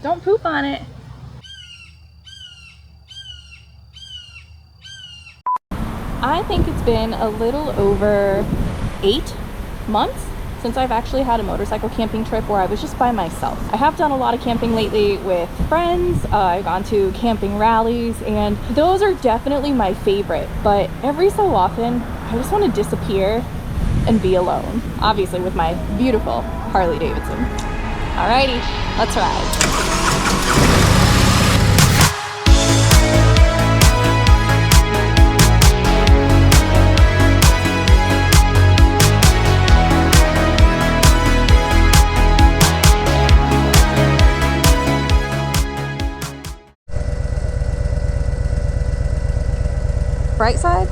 Don't poop on it. I think it's been a little over 8 months since I've actually had a motorcycle camping trip where I was just by myself. I have done a lot of camping lately with friends. I've gone to camping rallies, and those are definitely my favorite, but every so often I just want to disappear and be alone, obviously with my beautiful Harley Davidson. Alrighty, let's ride. Bright side,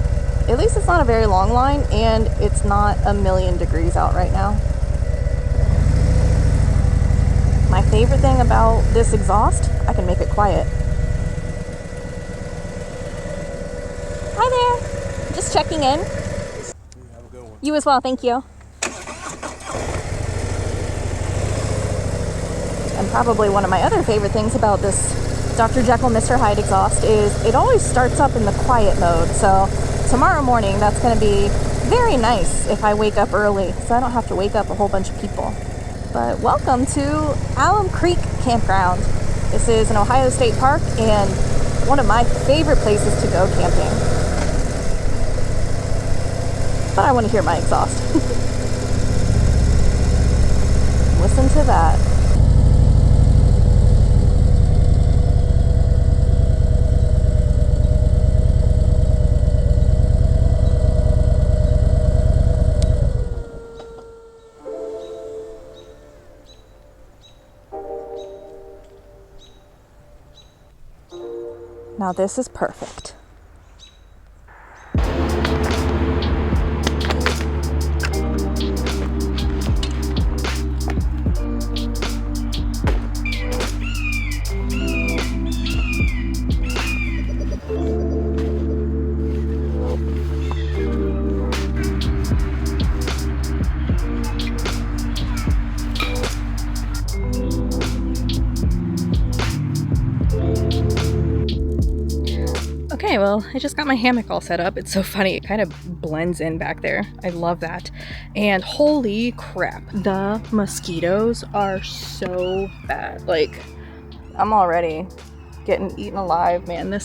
at least it's not a very long line and it's not a million degrees out right now. My favorite thing about this exhaust, I can make it quiet. Hi there, just checking in. Have a good one. You as well, thank you. And probably one of my other favorite things about this Dr. Jekyll, Mr. Hyde exhaust is it always starts up in the quiet mode. So tomorrow morning, that's going to be very nice if I wake up early, so I don't have to wake up a whole bunch of people. But welcome to Alum Creek Campground. This is an Ohio State park and one of my favorite places to go camping. But I want to hear my exhaust. Listen to that. Now this is perfect. Okay, well, I just got my hammock all set up. It's so funny. It kind of blends in back there. I love that. And holy crap, the mosquitoes are so bad. Like, I'm already getting eaten alive, man.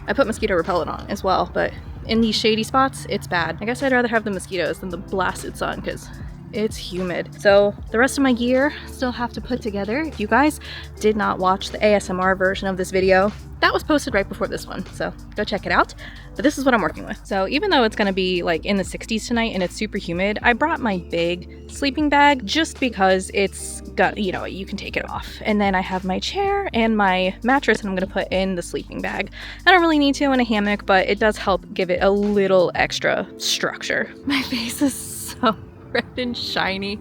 I put mosquito repellent on as well, but in these shady spots, it's bad. I guess I'd rather have the mosquitoes than the blasted sun because it's humid. So the rest of my gear still have to put together. If you guys did not watch the ASMR version of this video, that was posted right before this one, so go check it out. But this is what I'm working with. So even though it's gonna be like in the 60s tonight and it's super humid, I brought my big sleeping bag just because it's got, you know, you can take it off. And then I have my chair and my mattress and I'm gonna put in the sleeping bag. I don't really need to in a hammock, but it does help give it a little extra structure. My face is so red and shiny.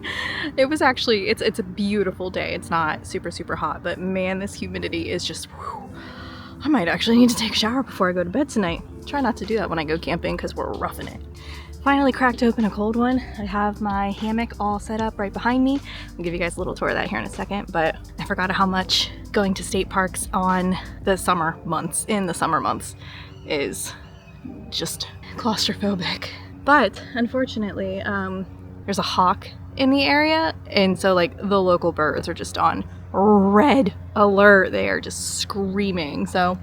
It was actually, it's a beautiful day. It's not super, super hot, but man, this humidity is just, whew. I might actually need to take a shower before I go to bed tonight. Try not to do that when I go camping because we're roughing it. Finally cracked open a cold one. I have my hammock all set up right behind me. I'll give you guys a little tour of that here in a second, but I forgot how much going to state parks in the summer months is just claustrophobic. But unfortunately, there's a hawk in the area, and so like the local birds are just on red alert. They are just screaming. So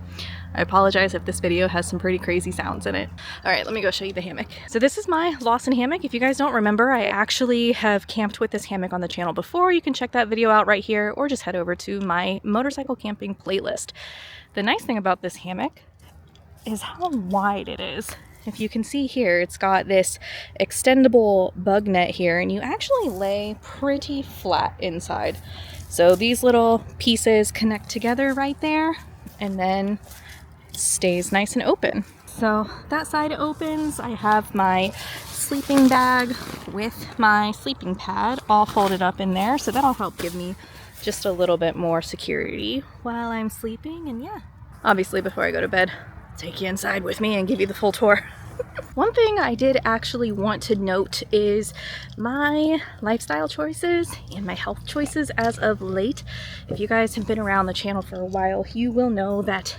I apologize if this video has some pretty crazy sounds in it. All right, let me go show you the hammock. So this is my Lawson hammock. If you guys don't remember, I actually have camped with this hammock on the channel before. You can check that video out right here or just head over to my motorcycle camping playlist. The nice thing about this hammock is how wide it is. If you can see here, it's got this extendable bug net here, and you actually lay pretty flat inside. So these little pieces connect together right there, and then it stays nice and open. So that side opens. I have my sleeping bag with my sleeping pad all folded up in there, so that'll help give me just a little bit more security while I'm sleeping. And yeah, obviously before I go to bed, take you inside with me and give you the full tour. One thing I did actually want to note is my lifestyle choices and my health choices as of late. If you guys have been around the channel for a while, you will know that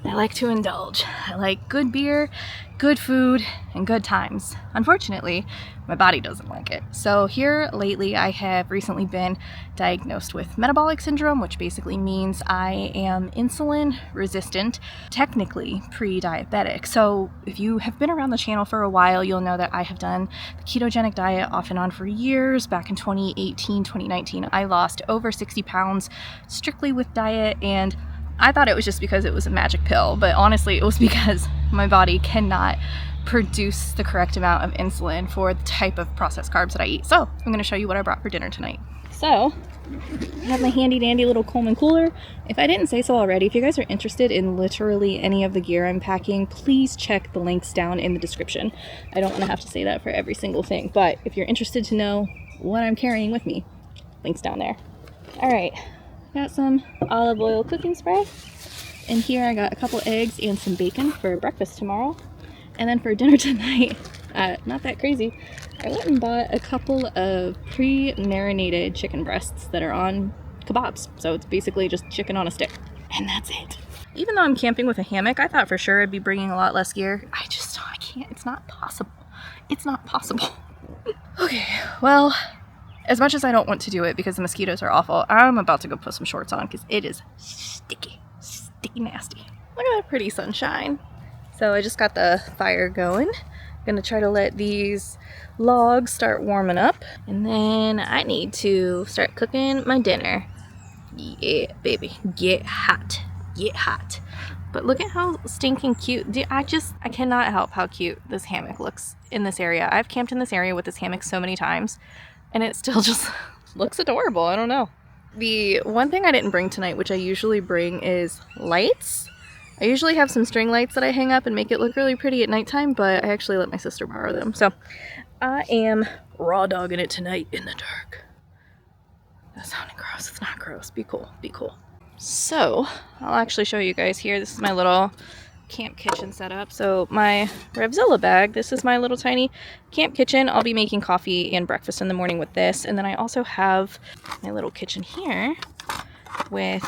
I like to indulge. I like good beer, good food, and good times. Unfortunately, my body doesn't like it. So here lately, I have recently been diagnosed with metabolic syndrome, which basically means I am insulin resistant, technically pre-diabetic. So if you have been around the channel for a while, you'll know that I have done the ketogenic diet off and on for years. Back in 2018, 2019, I lost over 60 pounds strictly with diet, and I thought it was just because it was a magic pill, but honestly it was because my body cannot produce the correct amount of insulin for the type of processed carbs that I eat. So I'm going to show you what I brought for dinner tonight. So I have my handy dandy little Coleman cooler. If I didn't say so already, if you guys are interested in literally any of the gear I'm packing, please check the links down in the description. I don't want to have to say that for every single thing, but if you're interested to know what I'm carrying with me, links down there. All right. Got some olive oil cooking spray, and here I got a couple eggs and some bacon for breakfast tomorrow. And then for dinner tonight, not that crazy, I went and bought a couple of pre-marinated chicken breasts that are on kebabs. So it's basically just chicken on a stick, and that's it. Even though I'm camping with a hammock, I thought for sure I'd be bringing a lot less gear. I can't, it's not possible. It's not possible. Okay, well, as much as I don't want to do it because the mosquitoes are awful, I'm about to go put some shorts on because it is sticky nasty. Look at that pretty sunshine. So I just got the fire going. I'm gonna try to let these logs start warming up, and then I need to start cooking my dinner. Yeah, baby, get hot, get hot. But look at how stinking cute. I cannot help how cute this hammock looks in this area. I've camped in this area with this hammock so many times, and it still just looks adorable. I don't know. The one thing I didn't bring tonight, which I usually bring, is lights. I usually have some string lights that I hang up and make it look really pretty at nighttime, but I actually let my sister borrow them. So I am raw dogging it tonight in the dark. That sounded gross. It's not gross. Be cool. Be cool. So I'll actually show you guys here. This is my little camp kitchen setup. So my Revzilla bag, this is my little tiny camp kitchen. I'll be making coffee and breakfast in the morning with this. And then I also have my little kitchen here with,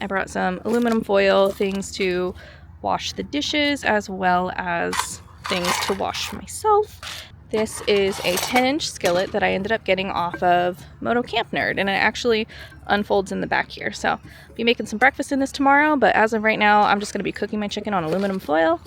I brought some aluminum foil, things to wash the dishes as well as things to wash myself. This is a 10-inch skillet that I ended up getting off of Moto Camp Nerd, and it actually unfolds in the back here. So I'll be making some breakfast in this tomorrow, but as of right now, I'm just going to be cooking my chicken on aluminum foil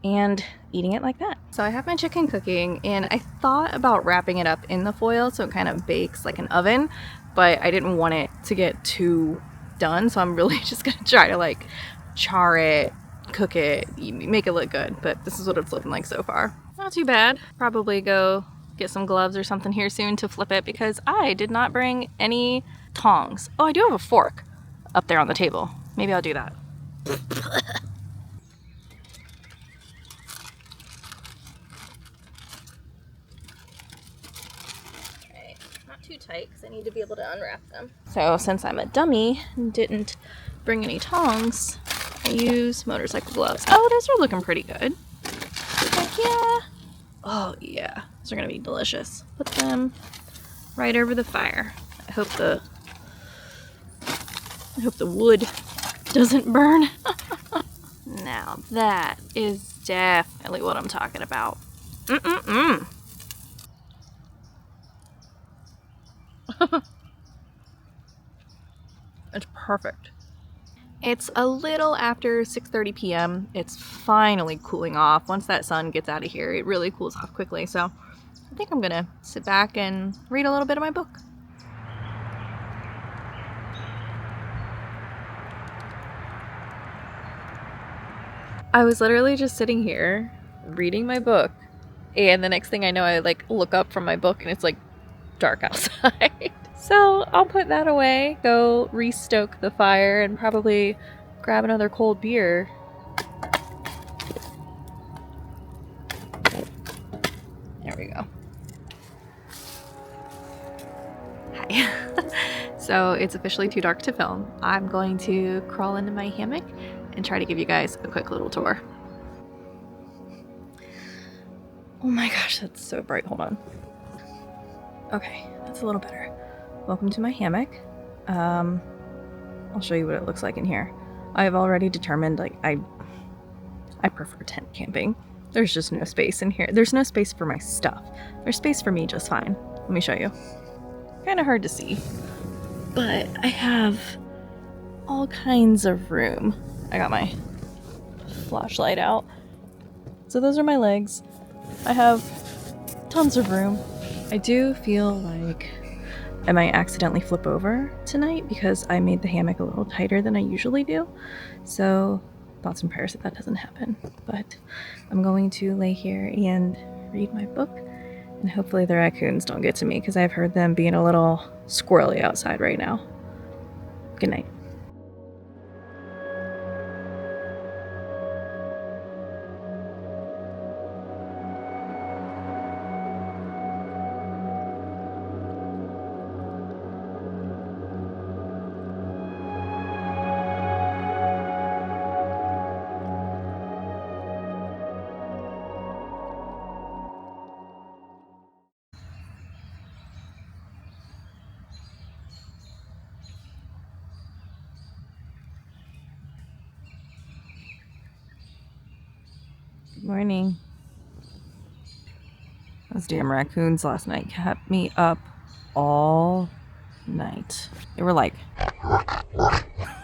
and eating it like that. So I have my chicken cooking, and I thought about wrapping it up in the foil so it kind of bakes like an oven, but I didn't want it to get too done, so I'm really just going to try to like char it, cook it, make it look good, but this is what it's looking like so far. Not too bad. Probably go get some gloves or something here soon to flip it because I did not bring any tongs. Oh, I do have a fork up there on the table. Maybe I'll do that. Okay, not too tight because I need to be able to unwrap them. So since I'm a dummy and didn't bring any tongs, I use motorcycle gloves. Oh, those are looking pretty good. Heck yeah. Oh yeah, these are gonna be delicious. Put them right over the fire. I hope the wood doesn't burn. Now that is definitely what I'm talking about. It's perfect. It's a little after 6:30 p.m. It's finally cooling off. Once that sun gets out of here, it really cools off quickly. So I think I'm gonna sit back and read a little bit of my book. I was literally just sitting here reading my book, and the next thing I know, I like look up from my book and it's like dark outside. So I'll put that away, go restoke the fire, and probably grab another cold beer. There we go. Hi. So it's officially too dark to film. I'm going to crawl into my hammock and try to give you guys a quick little tour. Oh my gosh, that's so bright. Hold on. Okay, that's a little better. Welcome to my hammock. I'll show you what it looks like in here. I've already determined, like, I prefer tent camping. There's just no space in here. There's no space for my stuff. There's space for me just fine. Let me show you. Kind of hard to see, but I have all kinds of room. I got my flashlight out. So those are my legs. I have tons of room. I do feel like I might accidentally flip over tonight because I made the hammock a little tighter than I usually do. So thoughts and prayers that doesn't happen. But I'm going to lay here and read my book, and hopefully the raccoons don't get to me because I've heard them being a little squirrely outside right now. Good night. Good morning. Those damn raccoons last night kept me up all night. They were like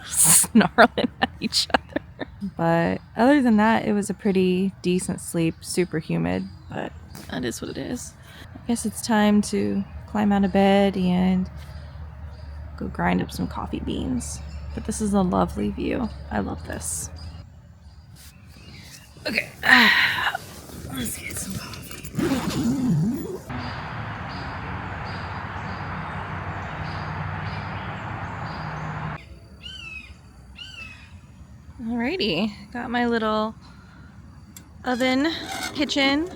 snarling at each other. But other than that, it was a pretty decent sleep. Super humid, but that is what it is. I guess it's time to climb out of bed and go grind up some coffee beans. But this is a lovely view. I love this. Okay, let's get some coffee. Alrighty, got my little oven kitchen,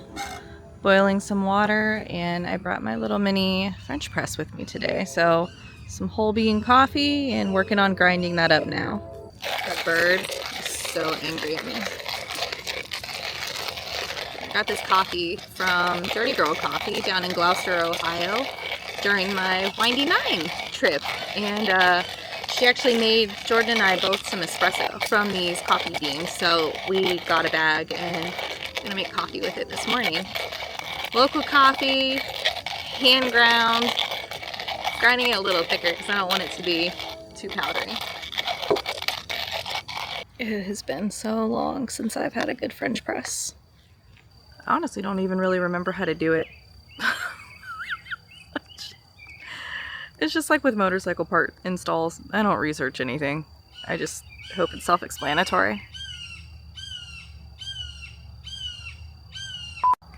boiling some water, and I brought my little mini French press with me today. So some whole bean coffee and working on grinding that up now. That bird is so angry at me. I got this coffee from Dirty Girl Coffee down in Gloucester, Ohio during my Windy Nine trip, and she actually made Jordan and I both some espresso from these coffee beans, so we got a bag and I'm gonna make coffee with it this morning. Local coffee, hand ground, grinding it a little thicker because I don't want it to be too powdery. It has been so long since I've had a good French press. I honestly don't even really remember how to do it. It's just like with motorcycle part installs. I don't research anything. I just hope it's self-explanatory.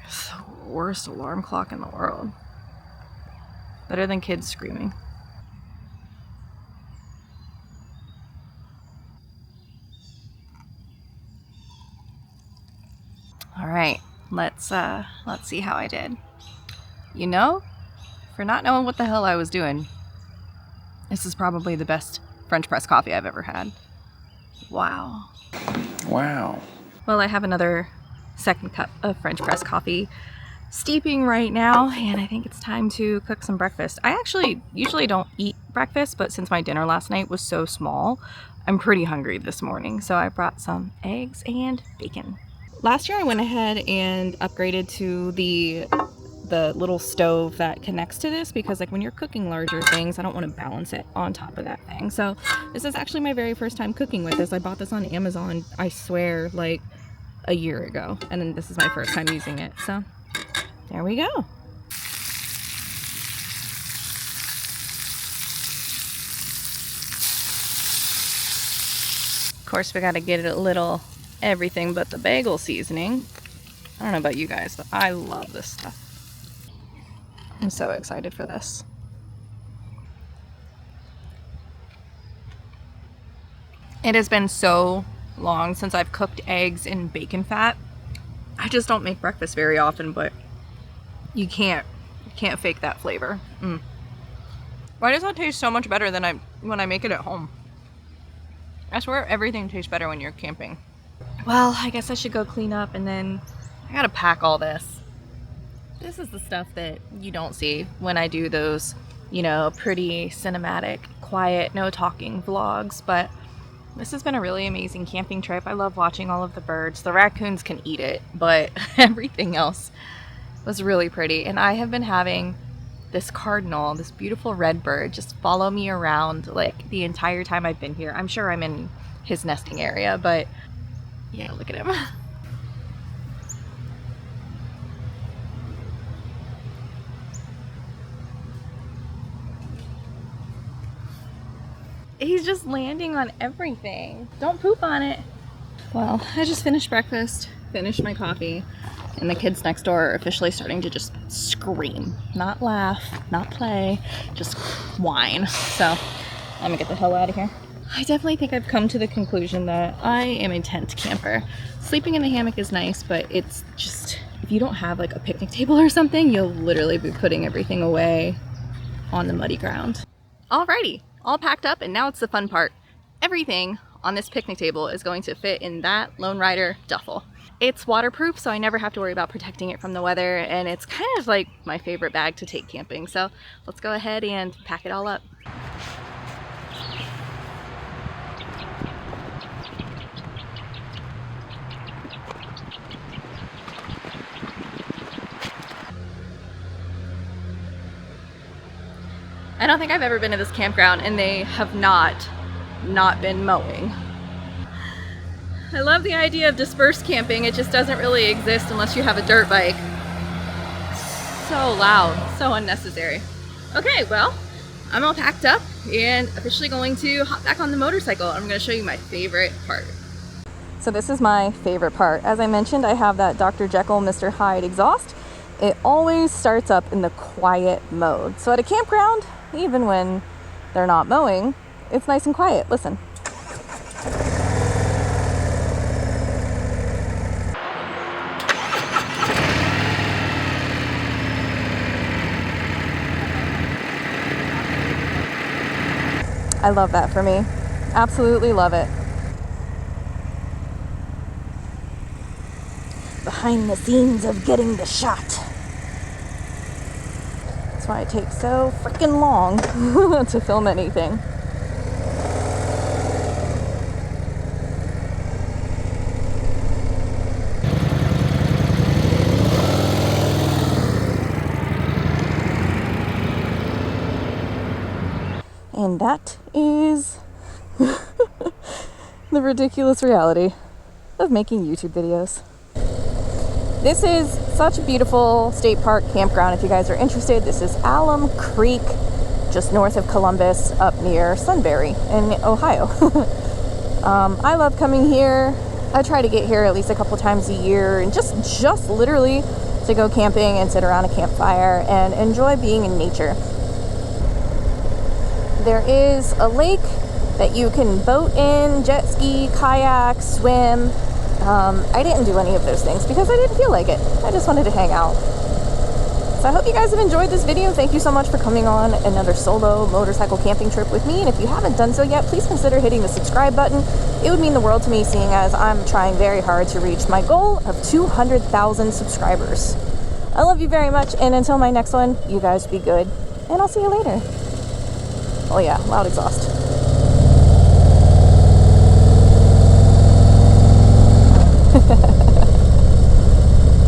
It's the worst alarm clock in the world. Better than kids screaming. All right, let's see how I did. You know, for not knowing what the hell I was doing, this is probably the best French press coffee I've ever had. Wow. Wow. Well, I have another second cup of French press coffee steeping right now, and I think it's time to cook some breakfast. I actually usually don't eat breakfast, but since my dinner last night was so small, I'm pretty hungry this morning, so I brought some eggs and bacon. Last year I went ahead and upgraded to the little stove that connects to this because, like, when you're cooking larger things, I don't want to balance it on top of that thing. So this is actually my very first time cooking with this. I bought this on Amazon, I swear, like a year ago, and then this is my first time using it. So there we go. Of course, we got to get it a little everything but the bagel seasoning. I don't know about you guys, but I love this stuff. I'm so excited for this. It has been so long since I've cooked eggs in bacon fat. I just don't make breakfast very often, but you can't fake that flavor. Why does that taste so much better than when I make it at home? I swear everything tastes better when you're camping. Well, I guess I should go clean up, and then I gotta pack all this. This is the stuff that you don't see when I do those, you know, pretty cinematic, quiet, no talking vlogs, but this has been a really amazing camping trip. I love watching all of the birds. The raccoons can eat it, but everything else was really pretty. And I have been having this cardinal, this beautiful red bird, just follow me around like the entire time I've been here. I'm sure I'm in his nesting area, but yeah, look at him. He's just landing on everything. Don't poop on it. Well, I just finished breakfast, finished my coffee, and the kids next door are officially starting to just scream. Not laugh, not play, just whine. So I'm gonna get the hell out of here. I definitely think I've come to the conclusion that I am a tent camper. Sleeping in the hammock is nice, but it's just, if you don't have like a picnic table or something, you'll literally be putting everything away on the muddy ground. Alrighty, all packed up, and now it's the fun part. Everything on this picnic table is going to fit in that Lone Rider duffel. It's waterproof, so I never have to worry about protecting it from the weather, and it's kind of like my favorite bag to take camping. So let's go ahead and pack it all up. I don't think I've ever been to this campground and they have not been mowing. I love the idea of dispersed camping. It just doesn't really exist unless you have a dirt bike. So loud, so unnecessary. Okay, well, I'm all packed up and officially going to hop back on the motorcycle. I'm gonna show you my favorite part. So this is my favorite part. As I mentioned, I have that Dr. Jekyll, Mr. Hyde exhaust. It always starts up in the quiet mode. So at a campground, even when they're not mowing, it's nice and quiet. Listen. I love that for me. Absolutely love it. Behind the scenes of getting the shot. That's why it takes so freaking long to film anything. And that is the ridiculous reality of making YouTube videos. This is such a beautiful state park campground. If you guys are interested, this is Alum Creek, just north of Columbus, up near Sunbury in Ohio. I love coming here. I try to get here at least a couple times a year, and just literally to go camping and sit around a campfire and enjoy being in nature. There is a lake that you can boat in, jet ski, kayak, swim. I didn't do any of those things because I didn't feel like it. I just wanted to hang out. So I hope you guys have enjoyed this video. Thank you so much for coming on another solo motorcycle camping trip with me. And if you haven't done so yet, please consider hitting the subscribe button. It would mean the world to me, seeing as I'm trying very hard to reach my goal of 200,000 subscribers. I love you very much, and until my next one, you guys be good, and I'll see you later. Oh yeah, loud exhaust.